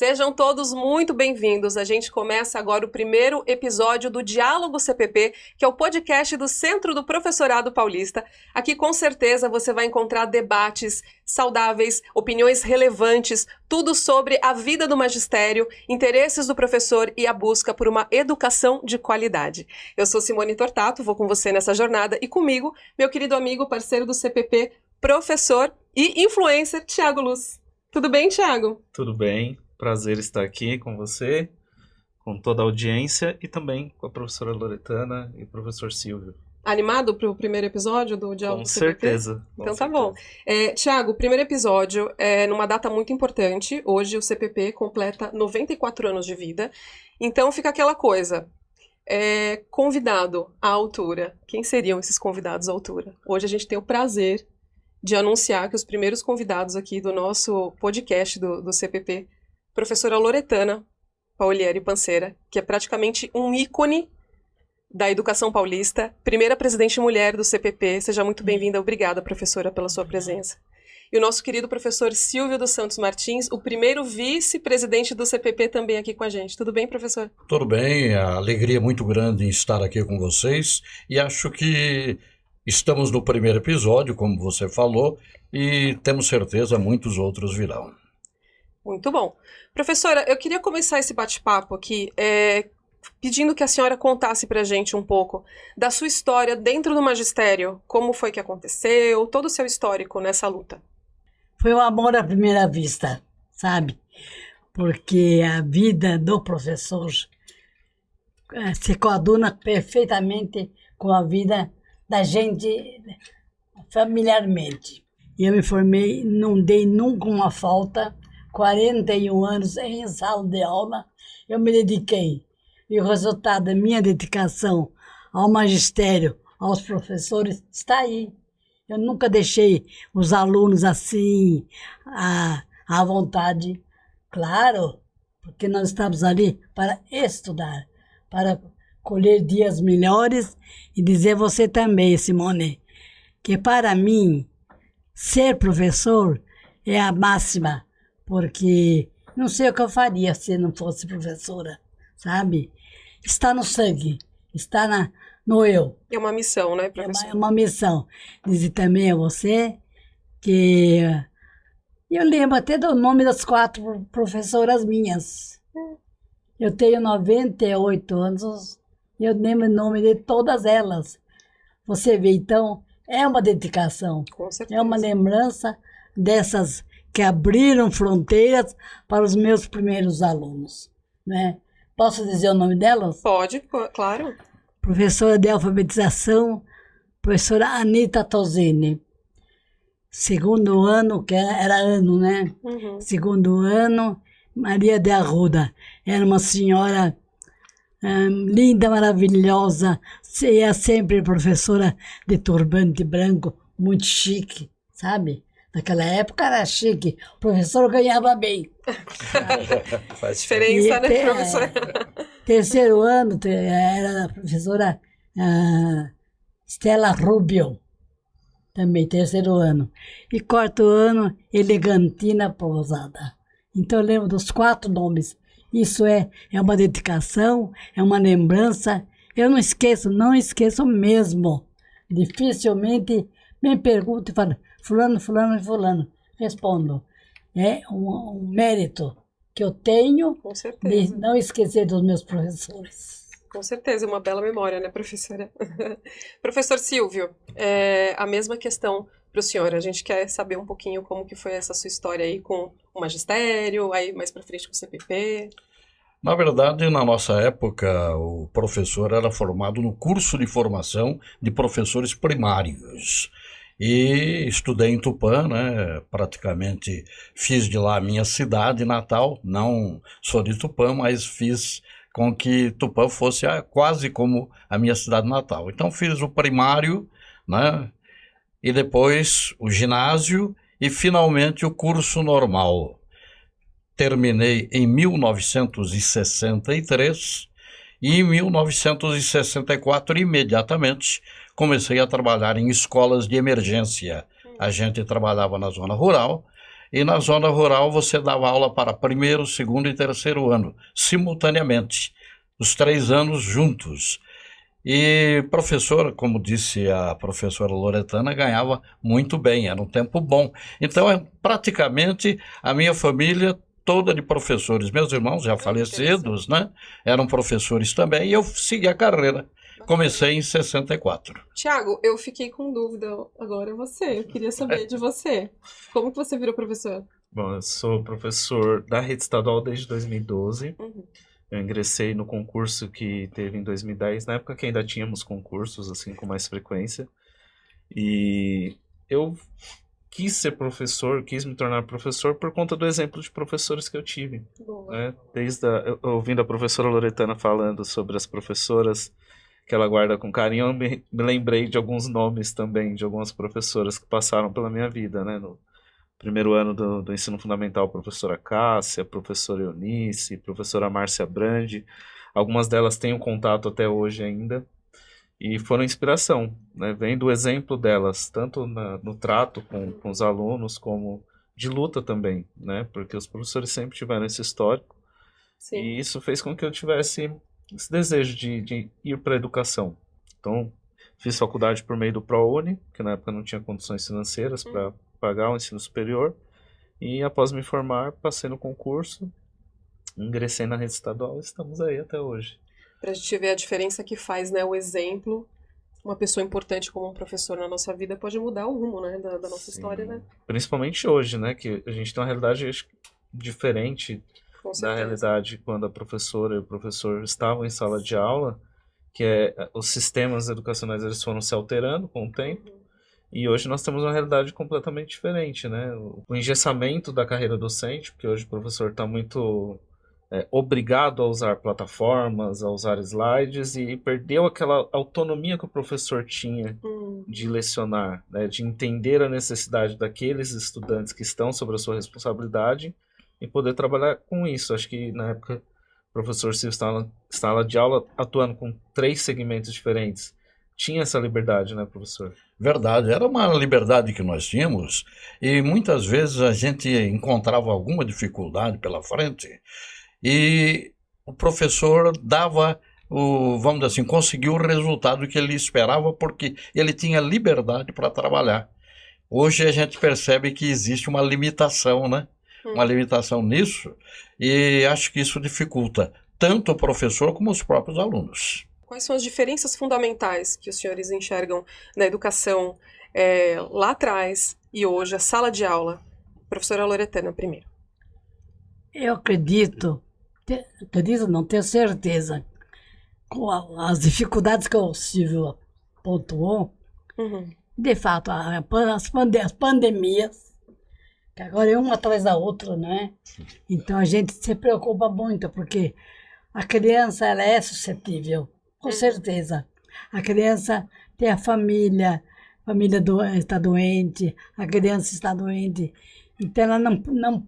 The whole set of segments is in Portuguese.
Sejam todos muito bem-vindos. A gente começa agora o primeiro episódio do Diálogo CPP, que é o podcast do Centro do Professorado Paulista. Aqui, com certeza, você vai encontrar debates saudáveis, opiniões relevantes, tudo sobre a vida do magistério, interesses do professor e a busca por uma educação de qualidade. Eu sou Simone Tortato, vou com você nessa jornada e comigo, meu querido amigo, parceiro do CPP, professor e influencer, Thiago Luz. Tudo bem, Thiago? Tudo bem. Prazer estar aqui com você, com toda a audiência e também com a professora Loretana e o professor Silvio. Animado para o primeiro episódio do Diálogo CPP? Certeza. Então tá bom. Thiago, o primeiro episódio é numa data muito importante. Hoje o CPP completa 94 anos de vida. Então fica aquela coisa. Convidado à altura. Quem seriam esses convidados à altura? Hoje a gente tem o prazer de anunciar que os primeiros convidados aqui do nosso podcast do CPP, professora Loretana Paulieri Panceira, que é praticamente um ícone da educação paulista, primeira presidente mulher do CPP. Seja muito bem-vinda. Obrigada, professora, pela sua presença. E o nosso querido professor Silvio dos Santos Martins, o primeiro vice-presidente do CPP, também aqui com a gente. Tudo bem, professor? Tudo bem, a alegria é muito grande em estar aqui com vocês e acho que estamos no primeiro episódio, como você falou, e temos certeza muitos outros virão. Muito bom. Professora, eu queria começar esse bate-papo aqui pedindo que a senhora contasse pra gente um pouco da sua história dentro do magistério, como foi que aconteceu, todo o seu histórico nessa luta. Foi um amor à primeira vista, sabe? Porque a vida do professor se coaduna perfeitamente com a vida da gente familiarmente. Eu me formei, não dei nunca uma falta, 41 anos em sala de aula, eu me dediquei. E o resultado da minha dedicação ao magistério, aos professores, está aí. Eu nunca deixei os alunos assim, à vontade. Claro, porque nós estamos ali para estudar, para colher dias melhores e dizer você também, Simone, que para mim, ser professor é a máxima, porque não sei o que eu faria se não fosse professora, sabe? Está no sangue, está no eu. É uma missão, né, professor? É uma missão. Dizer também a você que eu lembro até do nome das 4 professoras minhas. Eu tenho 98 anos e eu lembro o nome de todas elas. Você vê, então, é uma dedicação. Com certeza. É uma lembrança dessas que abriram fronteiras para os meus primeiros alunos, né? Posso dizer o nome delas? Pode, claro. Professora de alfabetização, professora Anita Tosini. Segundo ano, que era ano, né? Uhum. Segundo ano, Maria de Arruda. Era uma senhora linda, maravilhosa, é sempre professora de turbante branco, muito chique, sabe? Naquela época era chique, o professor ganhava bem. Faz diferença, né, professora? Terceiro ano era a professora Stella Rubio, também terceiro ano. E quarto ano, Elegantina Pousada. Então eu lembro dos 4 nomes. Isso é uma dedicação, é uma lembrança. Eu não esqueço mesmo. Dificilmente me pergunto e falo, fulano, fulano e fulano. Respondo. É um mérito que eu tenho de não esquecer dos meus professores. Com certeza, uma bela memória, né, professora? Professor Silvio, a mesma questão para o senhor. A gente quer saber um pouquinho como que foi essa sua história aí com o magistério, aí mais para frente com o CPP. Na verdade, na nossa época, o professor era formado no curso de formação de professores primários. E estudei em Tupã, né? Praticamente fiz de lá a minha cidade natal. Não sou de Tupã, mas fiz com que Tupã fosse quase como a minha cidade natal. Então fiz o primário, né? E depois o ginásio e finalmente o curso normal. Terminei em 1963 e em 1964 imediatamente comecei a trabalhar em escolas de emergência. A gente trabalhava na zona rural E na zona rural você dava aula para primeiro, segundo e terceiro ano, simultaneamente, os 3 anos juntos. E professora, como disse a professora Loretana, ganhava muito bem, era um tempo bom. Então, praticamente, a minha família toda de professores. Meus irmãos, já falecidos, né, eram professores também, e eu segui a carreira. Comecei em 64. Tiago, eu fiquei com dúvida agora eu queria saber de você. Como que você virou professor? Bom, eu sou professor da rede estadual desde 2012. Eu ingressei no concurso que teve em 2010, na época que ainda tínhamos concursos assim com mais frequência. E eu quis ser professor, quis me tornar professor por conta do exemplo de professores que eu tive. Né? Ouvindo a professora Loretana falando sobre as professoras que ela guarda com carinho, eu me lembrei de alguns nomes também, de algumas professoras que passaram pela minha vida, né? No primeiro ano do ensino fundamental, professora Cássia, professora Eunice, professora Márcia Brandi. Algumas delas têm um contato até hoje ainda e foram inspiração, né? Vendo o exemplo delas, tanto no trato com os alunos, como de luta também, né? Porque os professores sempre tiveram esse histórico. Sim. E isso fez com que eu tivesse esse desejo de ir para a educação. Então, fiz faculdade por meio do ProUni, que na época não tinha condições financeiras para pagar o ensino superior, e após me formar, passei no concurso, ingressei na rede estadual e estamos aí até hoje. Para a gente ver a diferença que faz, né, o exemplo, uma pessoa importante como um professor na nossa vida pode mudar o rumo, né, da nossa história, né? Principalmente hoje, né, que a gente tem uma realidade diferente da realidade quando a professora e o professor estavam em sala de aula, que os sistemas educacionais eles foram se alterando com o tempo, e hoje nós temos uma realidade completamente diferente, né? O engessamento da carreira docente, porque hoje o professor está muito obrigado a usar plataformas, a usar slides, e perdeu aquela autonomia que o professor tinha de lecionar, né? De entender a necessidade daqueles estudantes que estão sob a sua responsabilidade e poder trabalhar com isso. Acho que na época o professor Silvio estava na sala de aula atuando com 3 segmentos diferentes. Tinha essa liberdade, né, professor? Verdade, era uma liberdade que nós tínhamos e muitas vezes a gente encontrava alguma dificuldade pela frente e o professor dava, vamos dizer assim, conseguiu o resultado que ele esperava porque ele tinha liberdade para trabalhar. Hoje a gente percebe que existe uma limitação, né? Uma limitação nisso, e acho que isso dificulta tanto o professor como os próprios alunos. Quais são as diferenças fundamentais que os senhores enxergam na educação lá atrás e hoje, a sala de aula? Professora Loretana, primeiro. Eu acredito não, tenho certeza, com as dificuldades que o Silvio pontuou, de fato, as pandemias, que agora é uma atrás da outra, né? Então a gente se preocupa muito, porque a criança ela é suscetível, com certeza. A criança tem a família está doente, a criança está doente, então ela não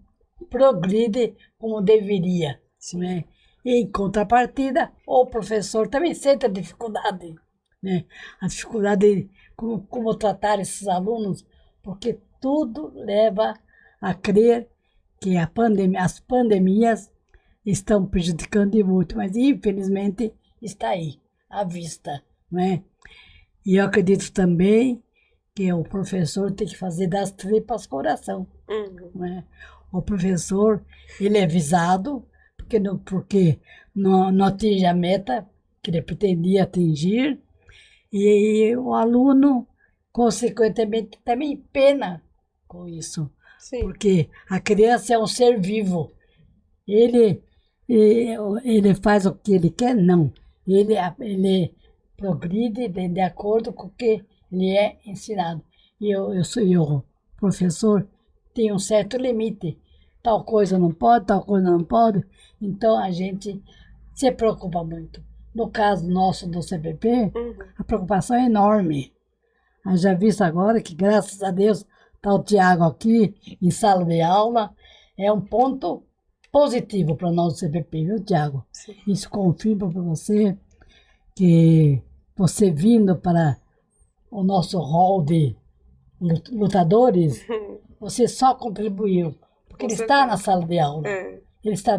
progride como deveria. Né? E em contrapartida, o professor também sente a dificuldade, né? A dificuldade de como tratar esses alunos, porque tudo leva a crer que as pandemias estão prejudicando muito, mas infelizmente está aí, à vista, né? E eu acredito também que o professor tem que fazer das tripas coração, né? O professor, ele é visado, porque não atinge a meta que ele pretendia atingir, e o aluno, consequentemente, também pena com isso. Sim. Porque a criança é um ser vivo. Ele faz o que ele quer? Não. Ele progride de acordo com o que lhe é ensinado. E eu, professor, tenho um certo limite. Tal coisa não pode, tal coisa não pode. Então, a gente se preocupa muito. No caso nosso do CPP, a preocupação é enorme. Eu já visto agora que, graças a Deus, está o Tiago aqui em sala de aula. É um ponto positivo para nós do CPP, viu, Tiago? Sim. Isso confirma para você que você vindo para o nosso hall de lutadores, você só contribuiu, porque ele está na sala de aula. Ele está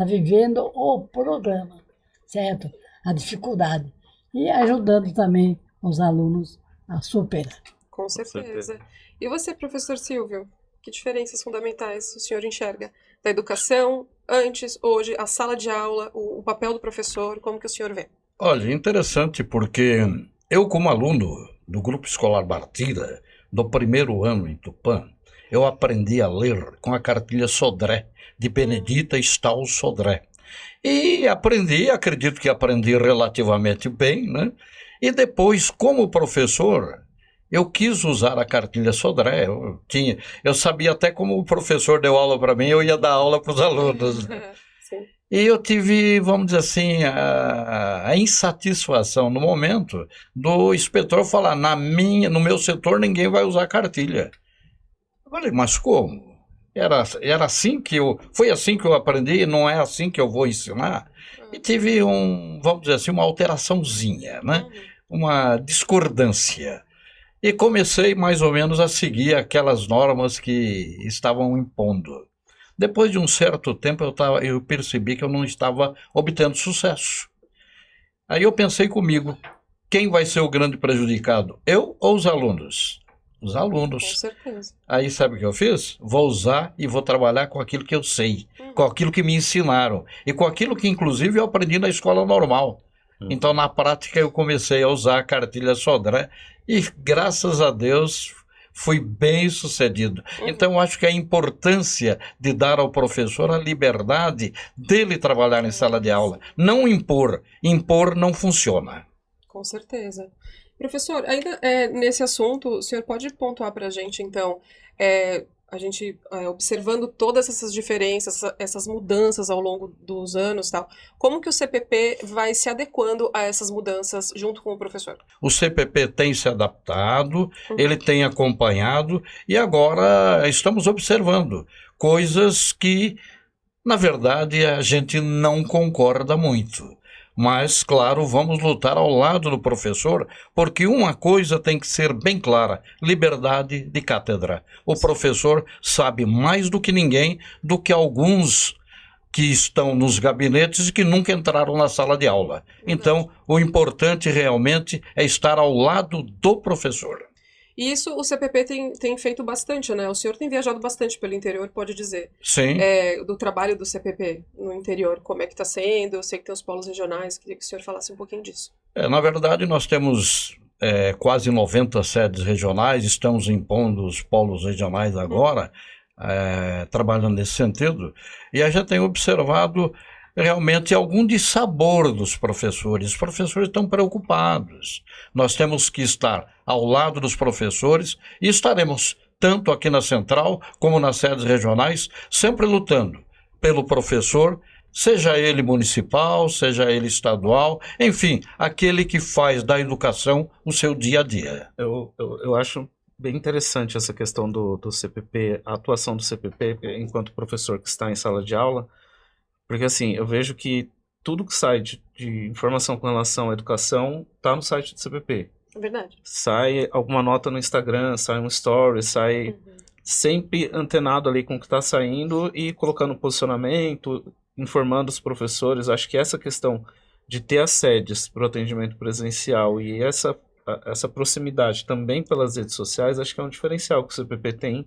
vivendo o programa, certo? A dificuldade. E ajudando também os alunos a superar. Com certeza. E você, professor Silvio, que diferenças fundamentais o senhor enxerga da educação, antes, hoje, a sala de aula, o papel do professor, como que o senhor vê? Olha, interessante porque eu, como aluno do Grupo Escolar Bartira, do primeiro ano em Tupã, eu aprendi a ler com a cartilha Sodré, de Benedita Stahl Sodré. E acredito que aprendi relativamente bem, né? E depois, como professor, eu quis usar a cartilha Sodré. Eu sabia até como o professor deu aula para mim, eu ia dar aula para os alunos. Né? E eu tive, vamos dizer assim, a insatisfação no momento do inspetor falar, no meu setor ninguém vai usar cartilha. Eu falei, mas como? Era assim foi assim que eu aprendi, não é assim que eu vou ensinar. E tive vamos dizer assim, uma alteraçãozinha, né? Uma discordância. E comecei mais ou menos a seguir aquelas normas que estavam impondo. Depois de um certo tempo eu percebi que eu não estava obtendo sucesso. Aí eu pensei comigo, quem vai ser o grande prejudicado? Eu ou os alunos? Os alunos. Com certeza. Aí sabe o que eu fiz? Vou usar e vou trabalhar com aquilo que eu sei, com aquilo que me ensinaram e com aquilo que inclusive eu aprendi na escola normal. Então na prática eu comecei a usar a cartilha Sodré e graças a Deus fui bem sucedido. Então eu acho que a importância de dar ao professor a liberdade dele trabalhar em sala de aula, não impor. Impor não funciona. Com certeza. Professor, ainda nesse assunto, o senhor pode pontuar para a gente, então, a gente observando todas essas diferenças, essas mudanças ao longo dos anos, tal, como que o CPP vai se adequando a essas mudanças junto com o professor? O CPP tem se adaptado, ele tem acompanhado e agora estamos observando coisas que, na verdade, a gente não concorda muito. Mas, claro, vamos lutar ao lado do professor, porque uma coisa tem que ser bem clara, liberdade de cátedra. O professor sabe mais do que ninguém, do que alguns que estão nos gabinetes e que nunca entraram na sala de aula. Então, o importante realmente é estar ao lado do professor. E isso o CPP tem feito bastante, né? O senhor tem viajado bastante pelo interior, pode dizer. Sim. Do trabalho do CPP no interior, como é que está sendo? Eu sei que tem os polos regionais, queria que o senhor falasse um pouquinho disso. Na verdade, nós temos quase 90 sedes regionais, estamos impondo os polos regionais agora, trabalhando nesse sentido, e a gente tem observado realmente algum dissabor dos professores. Os professores estão preocupados. Nós temos que estar ao lado dos professores e estaremos, tanto aqui na Central como nas sedes regionais, sempre lutando pelo professor, seja ele municipal, seja ele estadual, enfim, aquele que faz da educação o seu dia a dia. Eu acho bem interessante essa questão do CPP, a atuação do CPP enquanto professor que está em sala de aula, porque assim, eu vejo que tudo que sai de informação com relação à educação está no site do CPP. É verdade. Sai alguma nota no Instagram, sai um story, sai sempre antenado ali com o que está saindo e colocando posicionamento, informando os professores. Acho que essa questão de ter as sedes para o atendimento presencial e essa proximidade também pelas redes sociais, acho que é um diferencial que o CPP tem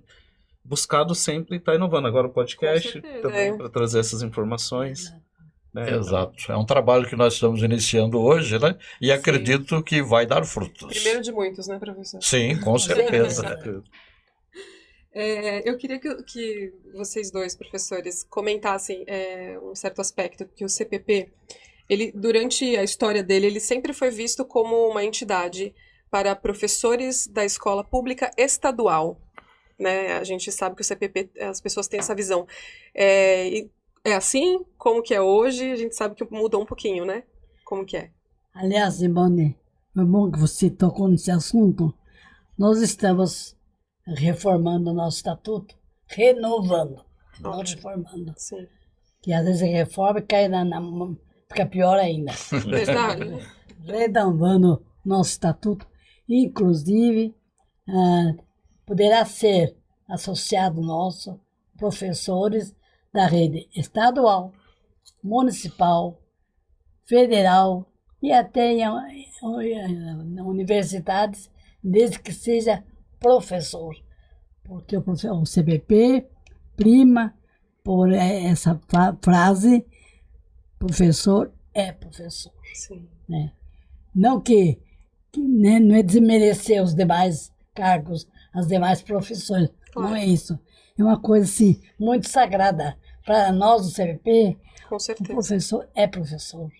buscado sempre estar inovando. Agora o podcast também para trazer essas informações. Né? Exato. É um trabalho que nós estamos iniciando hoje, né? E acredito que vai dar frutos. Primeiro de muitos, né, professor? Sim, com certeza. Eu queria que vocês dois, professores, comentassem um certo aspecto que o CPP, ele, durante a história dele, ele sempre foi visto como uma entidade para professores da escola pública estadual. Né? A gente sabe que o CPP, as pessoas têm essa visão. É assim como que é hoje, a gente sabe que mudou um pouquinho, né? Como que é? Aliás, Simone, foi bom que você tocou nesse assunto. Nós estamos reformando o nosso estatuto, renovando, não reformando. Sim. Que às vezes a reforma cai fica pior ainda. Verdade. Renovando nosso estatuto, inclusive poderá ser associado nosso, professores da rede estadual, municipal, federal e até em universidades, desde que seja professor. Porque o CPP prima por essa frase, professor é professor. Sim. Né? Não que né, não é desmerecer os demais cargos, as demais profissões, Claro. não é isso. É uma coisa assim, muito sagrada. Para nós do CPP, Com o certeza. professor é professor.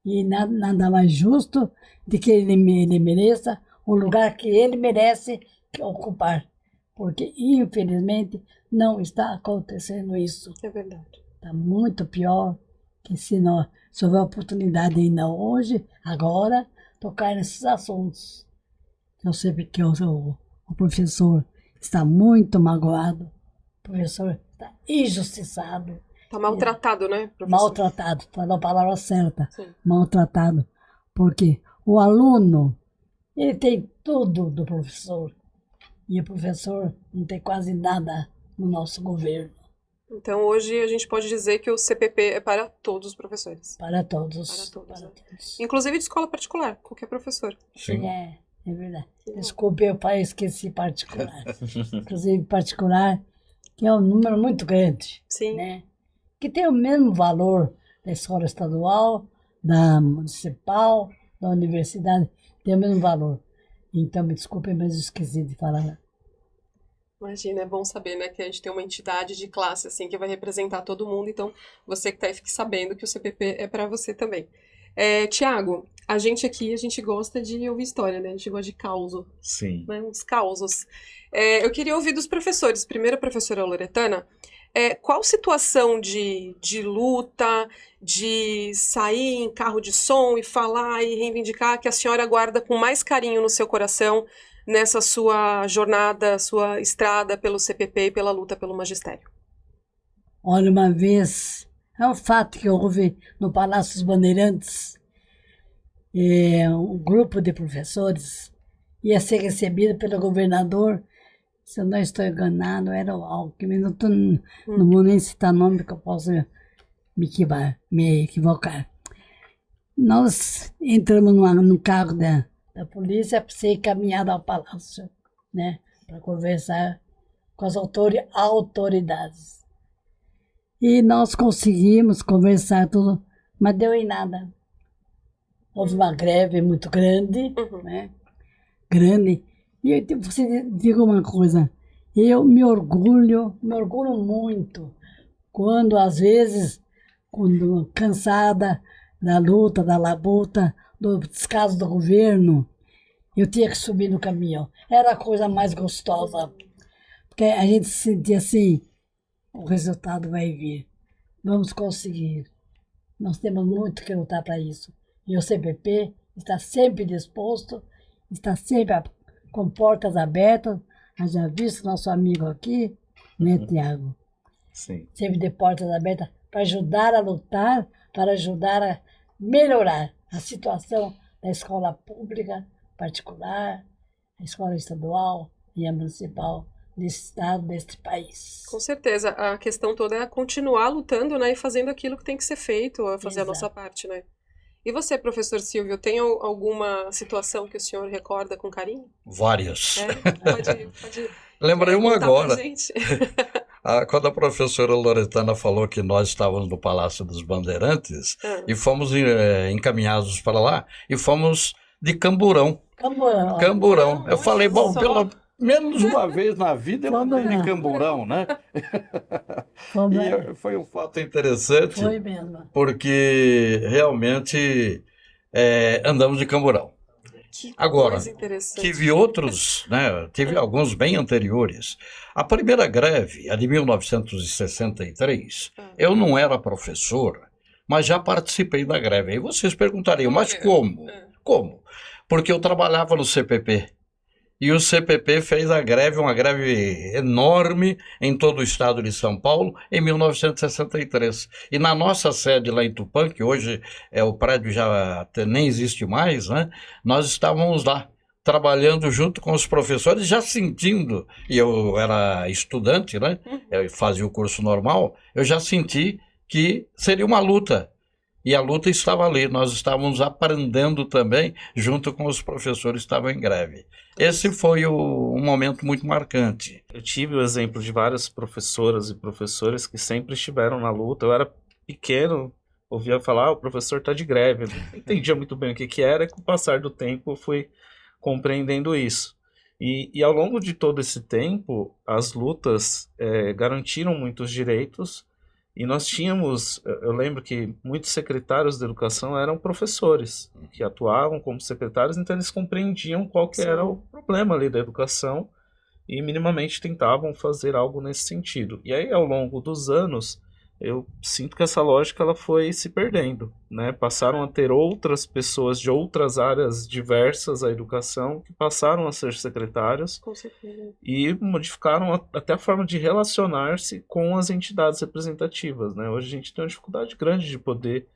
E nada mais justo de que ele mereça o lugar que ele merece ocupar. Porque, infelizmente, não está acontecendo isso. É verdade. Está muito pior que se houver oportunidade ainda hoje, agora, tocar nesses assuntos. Eu sei que o professor está muito magoado, o professor está injustiçado. Tá maltratado, né, professor? Maltratado, falou a palavra certa, Sim. maltratado. Porque o aluno, ele tem tudo do professor. E o professor não tem quase nada no nosso governo. Então, hoje, a gente pode dizer que o CPP é para todos os professores. Para todos. Para todos, Para né? todos. Inclusive de escola particular, qualquer professor. Sim. É verdade. Desculpe, eu esqueci particular. Inclusive particular, que é um número muito grande, Sim. né? Que tem o mesmo valor da escola estadual, da municipal, da universidade, tem o mesmo valor. Então, me desculpe, mas eu esqueci de falar. Imagina, é bom saber, né, que a gente tem uma entidade de classe, assim, que vai representar todo mundo. Então, você que tá aí, fique sabendo que o CPP é para você também. Tiago, a gente aqui, a gente gosta de ouvir história, né? A gente gosta de causo, Sim. né? Uns causos. Eu queria ouvir dos professores. Primeiro, a professora Loretana, qual situação de luta, de sair em carro de som e falar e reivindicar que a senhora guarda com mais carinho no seu coração nessa sua jornada, sua estrada pelo CPP e pela luta pelo magistério? Olha, uma vez, é um fato que houve no Palácio dos Bandeirantes, um grupo de professores ia ser recebido pelo governador, se eu não estou enganado, era o Alckmin, não vou nem citar nome, porque eu posso me equivocar. Nós entramos no carro da polícia para ser encaminhado ao palácio, né, para conversar com as autoridades. E nós conseguimos conversar tudo, mas deu em nada. Houve uma greve muito grande, né? Grande. E você diga uma coisa, eu me orgulho muito, quando às vezes, quando cansada da luta, da labuta, do descaso do governo, eu tinha que subir no caminhão. Era a coisa mais gostosa, porque a gente se sentia assim, o resultado vai vir, vamos conseguir. Nós temos muito que lutar para isso. E o CPP está sempre disposto, está sempre com portas abertas. Já visto nosso amigo aqui, né, Tiago? Sim. Sempre de portas abertas para ajudar a lutar, para ajudar a melhorar a situação da escola pública, particular, a escola estadual e a municipal desse estado, deste país. Com certeza. A questão toda é continuar lutando, né, e fazendo aquilo que tem que ser feito, fazer a nossa parte, né? E você, professor Silvio, tem alguma situação que o senhor recorda com carinho? Várias. Pode Lembrei uma contar agora. pra gente. Quando a professora Loretana falou que nós estávamos no Palácio dos Bandeirantes e fomos encaminhados para lá e fomos de Camburão. Camburão. Eu falei, bom, pelo menos uma vez na vida eu andei de Camburão, né? E foi um fato interessante. Foi mesmo. Porque realmente andamos de Camburão. Agora, tive outros, né? Tive alguns bem anteriores. A primeira greve, a de 1963, eu não era professor, mas já participei da greve. Aí vocês perguntariam, mas como? Como? Porque eu trabalhava no CPP. E o CPP fez uma greve enorme em todo o estado de São Paulo, em 1963. E na nossa sede lá em Tupã, que hoje o prédio já nem existe mais, né? Nós estávamos lá trabalhando junto com os professores, já sentindo, e eu era estudante, né? Eu fazia o curso normal, eu já senti que seria uma luta. E a luta estava ali, nós estávamos aprendendo também, junto com os professores que estavam em greve. Esse foi um momento muito marcante. Eu tive o exemplo de várias professoras e professores que sempre estiveram na luta. Eu era pequeno, ouvia falar, o professor está de greve. Eu não entendia muito bem o que era, e com o passar do tempo eu fui compreendendo isso. E ao longo de todo esse tempo, as lutas garantiram muitos direitos. E nós tínhamos, eu lembro que muitos secretários de educação eram professores, que atuavam como secretários, então eles compreendiam qual que era o problema ali da educação e minimamente tentavam fazer algo nesse sentido. E aí, ao longo dos anos, eu sinto que essa lógica ela foi se perdendo, né? Passaram a ter outras pessoas de outras áreas diversas à educação que passaram a ser secretários. Com certeza. E modificaram até a forma de relacionar-se com as entidades representativas, né? Hoje a gente tem uma dificuldade grande de poder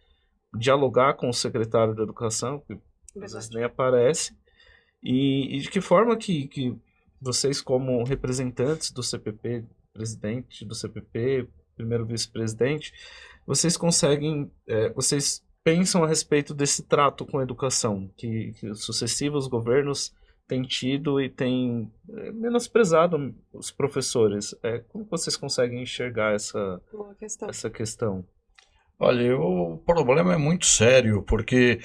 dialogar com o secretário da educação, que às vezes nem aparece, e de que forma que vocês, como representantes do CPP, presidente do CPP, primeiro vice-presidente, vocês conseguem, vocês pensam a respeito desse trato com a educação que os sucessivos governos têm tido e têm menosprezado os professores. Como vocês conseguem enxergar essa questão? Olha, o problema é muito sério, porque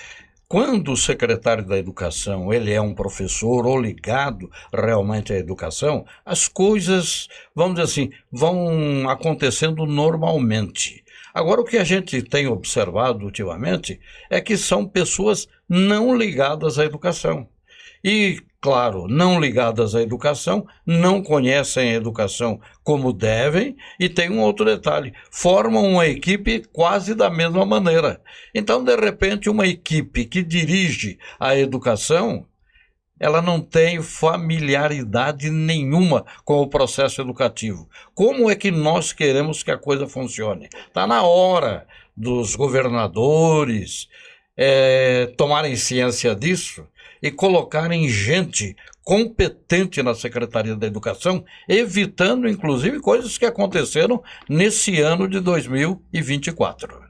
quando o secretário da educação ele é um professor ou ligado realmente à educação, as coisas, vamos dizer assim, vão acontecendo normalmente. Agora, o que a gente tem observado ultimamente é que são pessoas não ligadas à educação. E, claro, não ligadas à educação, não conhecem a educação como devem, e tem um outro detalhe, formam uma equipe quase da mesma maneira. Então, de repente, uma equipe que dirige a educação, ela não tem familiaridade nenhuma com o processo educativo. Como é que nós queremos que a coisa funcione? Está na hora dos governadores tomarem ciência disso e colocarem gente competente na Secretaria da Educação, evitando, inclusive, coisas que aconteceram nesse ano de 2024.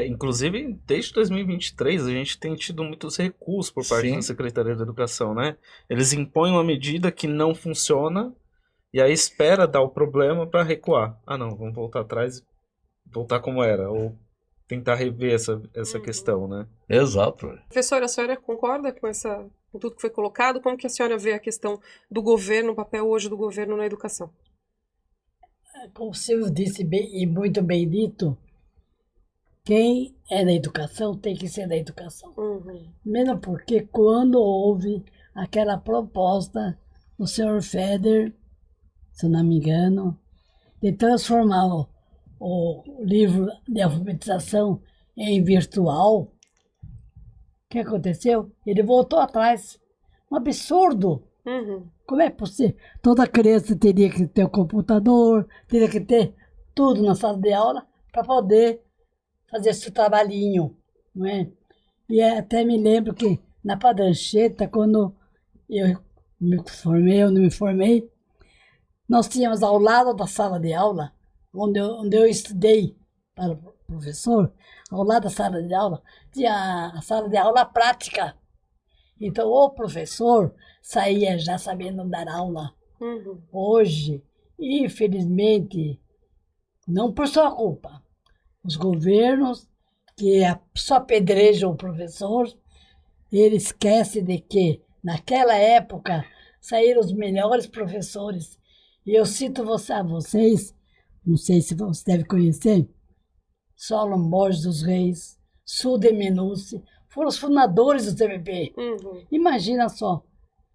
Inclusive, desde 2023, a gente tem tido muitos recuos por parte da Secretaria da Educação, né? Eles impõem uma medida que não funciona e aí espera dar o problema para recuar. Ah, não, vamos voltar atrás, voltar como era, ou tentar rever essa questão, né? Exato. Professora, a senhora concorda com tudo que foi colocado? Como que a senhora vê a questão do governo, o papel hoje do governo na educação? Como o senhor disse bem, e muito bem dito, quem é da educação tem que ser da educação. Mesmo porque quando houve aquela proposta do senhor Feder, se não me engano, de transformar o livro de alfabetização em virtual, o que aconteceu? Ele voltou atrás. Um absurdo. Como é possível? Toda criança teria que ter um computador, teria que ter tudo na sala de aula para poder fazer esse trabalhinho, não é? E até me lembro que na Padrancheta, quando eu me formei ou não me formei, nós tínhamos ao lado da sala de aula, onde eu estudei para professor, ao lado da sala de aula, tinha a sala de aula prática. Então, o professor saía já sabendo dar aula. Hoje, infelizmente, não por sua culpa, os governos que só apedrejam o professor, ele esquece de que, naquela época, saíram os melhores professores. E eu cito a vocês, não sei se você deve conhecer, Solon Borges dos Reis, Sulden Menucci, foram os fundadores do CPP. Imagina só,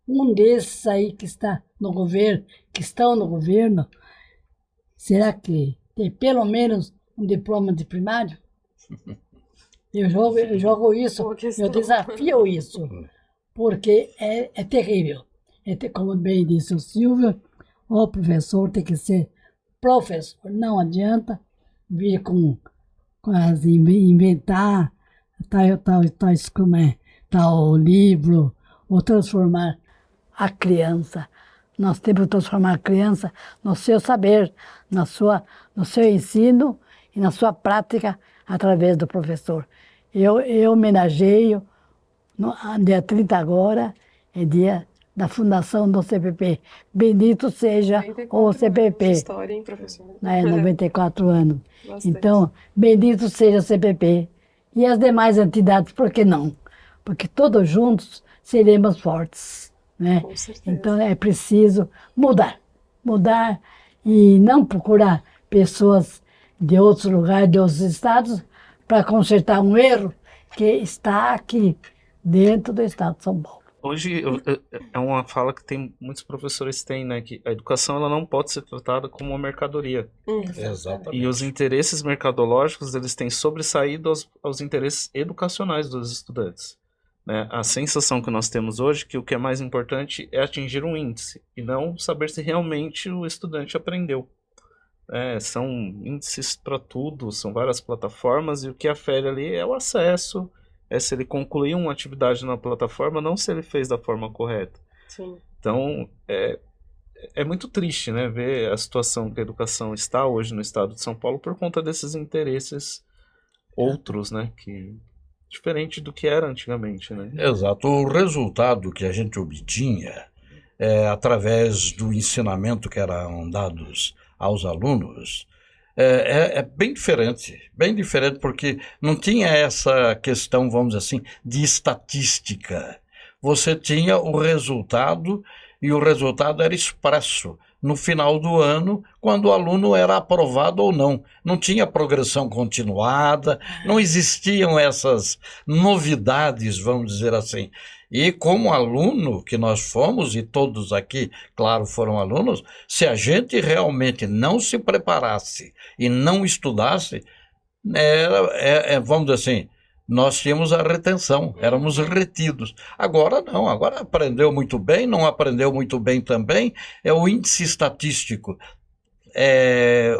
um desses aí que está no governo, que estão no governo, será que tem pelo menos um diploma de primário? Eu jogo isso, eu desafio isso, porque é terrível. Como bem disse o Silvio, o professor tem que ser professor, não adianta vir com inventar tal livro, ou transformar a criança. Nós temos que transformar a criança no seu saber, no seu ensino e na sua prática através do professor. Eu homenageio, no dia 30 agora, é dia da fundação do CPP. Bendito seja o CPP. História, hein, professor? 94 anos. Bastante. Então, bendito seja o CPP. E as demais entidades, por que não? Porque todos juntos seremos fortes. Né? Com certeza. Então, é preciso mudar e não procurar pessoas de outros lugares, de outros estados, para consertar um erro que está aqui, dentro do estado de São Paulo. Hoje é uma fala que tem muitos professores têm, né? Que a educação ela não pode ser tratada como uma mercadoria. Exatamente. E os interesses mercadológicos eles têm sobressaído aos interesses educacionais dos estudantes. Né? A sensação que nós temos hoje é que o que é mais importante é atingir um índice e não saber se realmente o estudante aprendeu. São índices para tudo, são várias plataformas e o que afere ali é o acesso, é se ele concluiu uma atividade na plataforma, não se ele fez da forma correta. Sim. Então, é muito triste, né, ver a situação que a educação está hoje no estado de São Paulo por conta desses interesses outros, né, diferente do que era antigamente, né? Exato. O resultado que a gente obtinha através do ensinamento que eram dados aos alunos é bem diferente porque não tinha essa questão, vamos dizer assim, de estatística. Você tinha o resultado e o resultado era expresso no final do ano, quando o aluno era aprovado ou não. Não tinha progressão continuada, não existiam essas novidades, vamos dizer assim. E como aluno que nós fomos, e todos aqui, claro, foram alunos, se a gente realmente não se preparasse e não estudasse, vamos dizer assim, nós tínhamos a retenção, éramos retidos. Agora não, agora aprendeu muito bem, não aprendeu muito bem também, é o índice estatístico.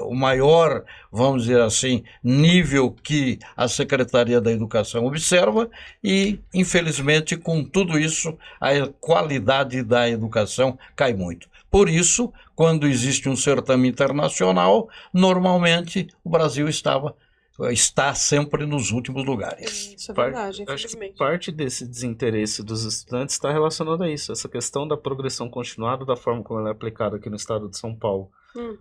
O maior, vamos dizer assim, nível que a Secretaria da Educação observa e, infelizmente, com tudo isso, a qualidade da educação cai muito. Por isso, quando existe um certame internacional, normalmente o Brasil está sempre nos últimos lugares. Isso é verdade, Acho infelizmente. que parte desse desinteresse dos estudantes está relacionado a isso, essa questão da progressão continuada da forma como ela é aplicada aqui no estado de São Paulo.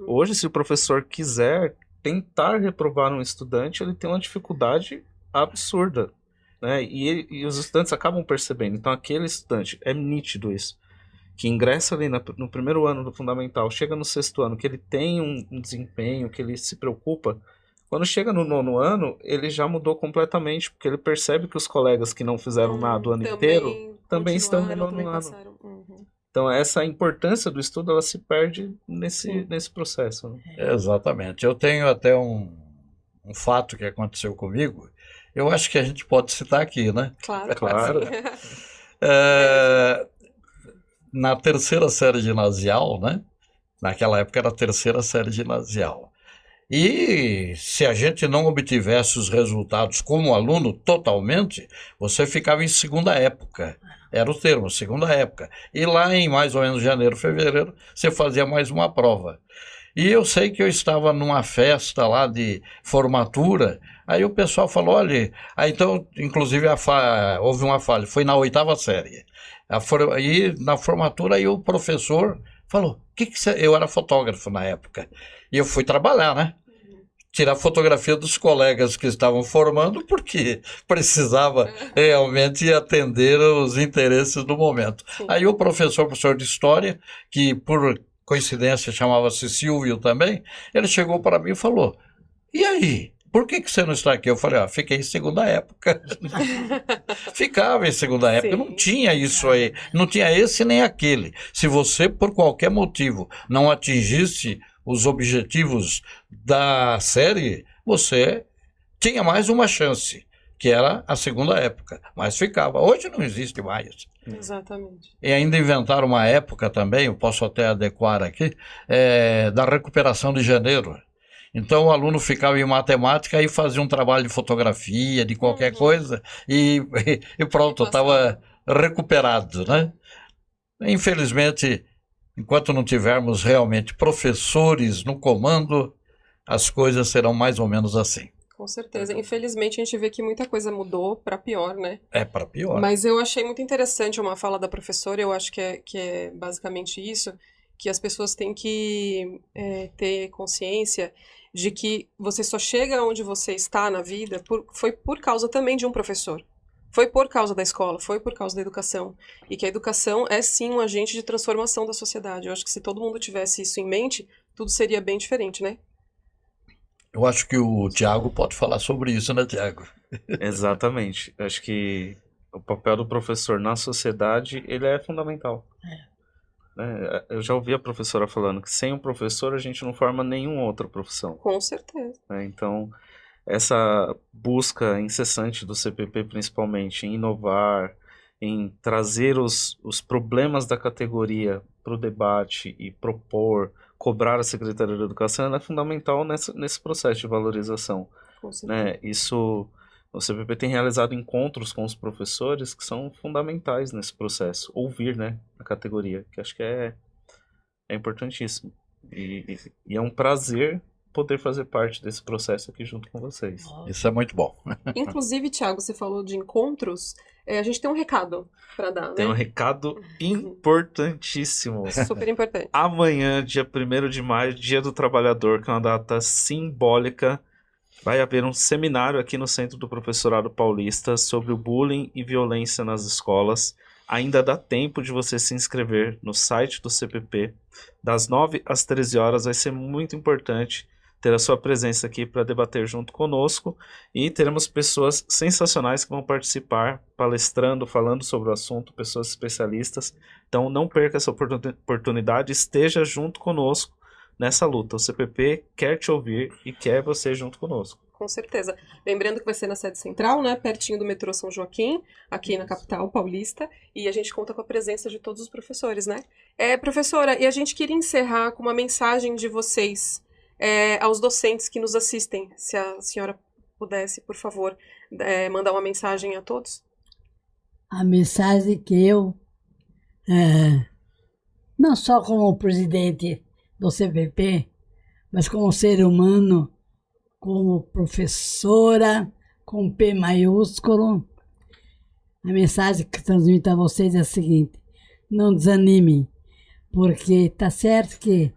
Hoje, se o professor quiser tentar reprovar um estudante, ele tem uma dificuldade absurda, né? E os estudantes acabam percebendo. Então, aquele estudante, é nítido isso, que ingressa ali no primeiro ano do fundamental, chega no sexto ano, que ele tem um desempenho, que ele se preocupa. Quando chega no nono ano, ele já mudou completamente, porque ele percebe que os colegas que não fizeram nada o ano inteiro também estão no nono ano. Então, essa importância do estudo, ela se perde nesse processo. Né? Exatamente. Eu tenho até um fato que aconteceu comigo, eu acho que a gente pode citar aqui, né? Claro. Na terceira série ginasial, né? Naquela época era a terceira série ginasial. E se a gente não obtivesse os resultados como aluno totalmente, você ficava em segunda época. Era o termo, segunda época. E lá em mais ou menos janeiro, fevereiro, você fazia mais uma prova. E eu sei que eu estava numa festa lá de formatura, aí o pessoal falou, olha, então, inclusive houve uma falha, foi na oitava série. E na formatura aí o professor falou, eu era fotógrafo na época, e eu fui trabalhar, né? Tirar fotografia dos colegas que estavam formando, porque precisava realmente atender os interesses do momento. Sim. Aí o professor de História, que por coincidência chamava-se Silvio também, ele chegou para mim e falou, e aí, por que você não está aqui? Eu falei, fiquei em segunda época. Ficava em segunda época, não tinha isso aí, não tinha esse nem aquele. Se você, por qualquer motivo, não atingisse os objetivos da série, você tinha mais uma chance, que era a segunda época, mas ficava. Hoje não existe mais. Exatamente. E ainda inventaram uma época também, eu posso até adequar aqui, da recuperação de janeiro. Então o aluno ficava em matemática e fazia um trabalho de fotografia, de qualquer coisa, e pronto, recuperado, né? Infelizmente, enquanto não tivermos realmente professores no comando, as coisas serão mais ou menos assim. Com certeza. Infelizmente, a gente vê que muita coisa mudou para pior, né? É para pior. Mas eu achei muito interessante uma fala da professora, eu acho que é basicamente isso, que as pessoas têm que ter consciência de que você só chega onde você está na vida foi por causa também de um professor. Foi por causa da escola, foi por causa da educação. E que a educação é sim um agente de transformação da sociedade. Eu acho que se todo mundo tivesse isso em mente, tudo seria bem diferente, né? Eu acho que o Tiago pode falar sobre isso, né, Tiago? Exatamente. Eu acho que o papel do professor na sociedade, ele é fundamental. Né? Eu já ouvi a professora falando que sem um professor a gente não forma nenhuma outra profissão. Com certeza. Né? Então, essa busca incessante do CPP, principalmente, em inovar, em trazer os problemas da categoria para o debate e propor, cobrar a Secretaria da Educação, ela é fundamental nesse processo de valorização. Com certeza. Né? Isso, o CPP tem realizado encontros com os professores que são fundamentais nesse processo. Ouvir, né, a categoria, que acho que é importantíssimo. E é um prazer poder fazer parte desse processo aqui junto com vocês. Isso é muito bom. Inclusive, Thiago, você falou de encontros, a gente tem um recado para dar, né? Tem um recado importantíssimo. Super importante. Amanhã, dia 1º de maio, Dia do Trabalhador, que é uma data simbólica, vai haver um seminário aqui no Centro do Professorado Paulista sobre o bullying e violência nas escolas. Ainda dá tempo de você se inscrever no site do CPP. Das 9 às 13 horas vai ser muito importante ter a sua presença aqui para debater junto conosco, e teremos pessoas sensacionais que vão participar, palestrando, falando sobre o assunto, pessoas especialistas. Então não perca essa oportunidade, esteja junto conosco nessa luta. O CPP quer te ouvir e quer você junto conosco. Com certeza. Lembrando que vai ser na sede central, né, pertinho do metrô São Joaquim, aqui na capital paulista, e a gente conta com a presença de todos os professores, né? Professora, e a gente queria encerrar com uma mensagem de vocês aos docentes que nos assistem. Se a senhora pudesse, por favor, mandar uma mensagem a todos. A mensagem que eu, não só como presidente do CPP, mas como ser humano, como professora, com P maiúsculo, a mensagem que transmito a vocês é a seguinte: não desanimem, porque tá certo que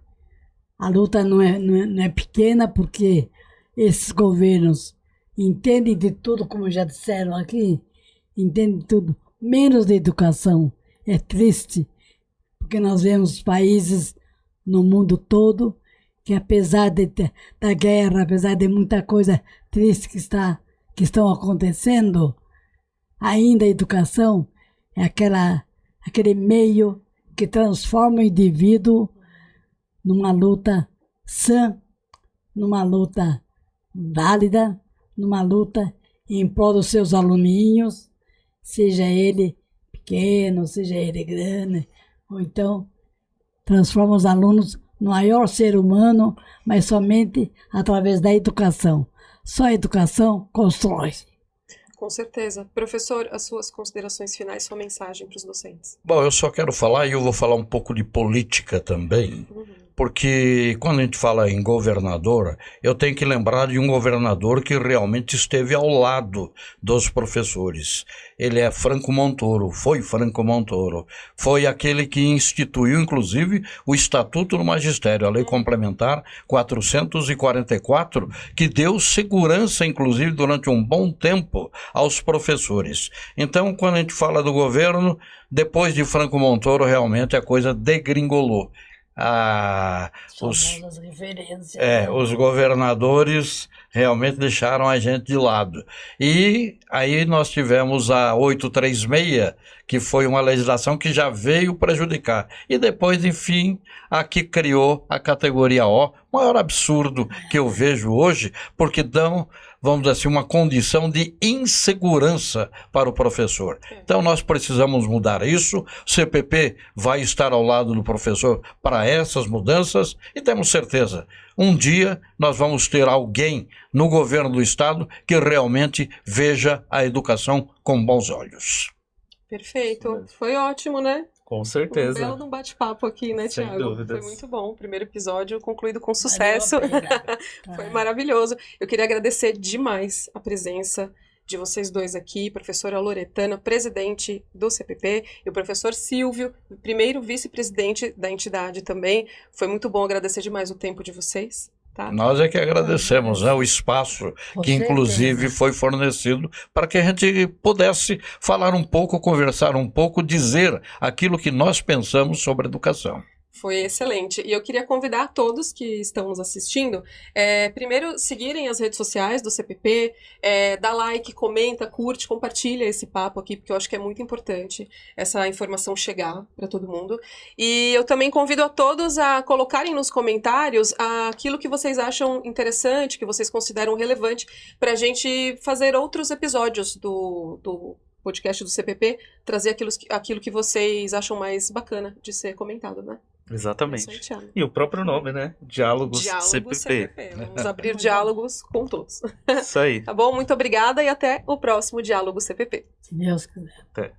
a luta não é pequena, porque esses governos entendem de tudo, como já disseram aqui, entendem de tudo, menos de educação. É triste, porque nós vemos países no mundo todo que, apesar da guerra, apesar de muita coisa triste que estão acontecendo, ainda a educação é aquele meio que transforma o indivíduo numa luta sã, numa luta válida, numa luta em prol dos seus aluninhos, seja ele pequeno, seja ele grande, ou então transforma os alunos no maior ser humano, mas somente através da educação. Só a educação constrói. Com certeza. Professor, as suas considerações finais, sua mensagem para os docentes. Bom, eu só quero falar, e eu vou falar um pouco de política também, porque quando a gente fala em governador, eu tenho que lembrar de um governador que realmente esteve ao lado dos professores. Ele é Franco Montoro, foi Franco Montoro. Foi aquele que instituiu, inclusive, o Estatuto do Magistério, a Lei Complementar 444, que deu segurança, inclusive, durante um bom tempo aos professores. Então, quando a gente fala do governo, depois de Franco Montoro, realmente a coisa degringolou. Os governadores realmente deixaram a gente de lado. E aí nós tivemos a 836, que foi uma legislação que já veio prejudicar. E depois, enfim, a que criou a categoria O, maior absurdo que eu vejo hoje, porque dão, vamos dizer assim, uma condição de insegurança para o professor. Então nós precisamos mudar isso. O CPP vai estar ao lado do professor para essas mudanças e temos certeza, um dia nós vamos ter alguém no governo do estado que realmente veja a educação com bons olhos. Perfeito. Foi ótimo, né? Com certeza. Um belo de um bate-papo aqui, né, Sem Thiago? dúvidas. Foi muito bom. O primeiro episódio concluído com sucesso. Foi É. maravilhoso. Eu queria agradecer demais a presença de vocês dois aqui, professora Loretana, presidente do CPP, e o professor Silvio, primeiro vice-presidente da entidade também. Foi muito bom, agradecer demais o tempo de vocês. Tá? Nós é que agradecemos, né, o espaço Com que inclusive certeza. foi fornecido para que a gente pudesse falar um pouco, conversar um pouco, dizer aquilo que nós pensamos sobre educação. Foi excelente. E eu queria convidar a todos que estão nos assistindo, primeiro, seguirem as redes sociais do CPP, dá like, comenta, curte, compartilha esse papo aqui, porque eu acho que é muito importante essa informação chegar para todo mundo. E eu também convido a todos a colocarem nos comentários aquilo que vocês acham interessante, que vocês consideram relevante, para a gente fazer outros episódios do podcast do CPP, trazer aquilo que vocês acham mais bacana de ser comentado, né? Exatamente. É isso aí, Thiago. E o próprio nome, né? Diálogos Diálogos CPP. Vamos abrir diálogos com todos. Isso aí. Tá bom? Muito obrigada e até o próximo Diálogo CPP. Se Deus quiser. Até.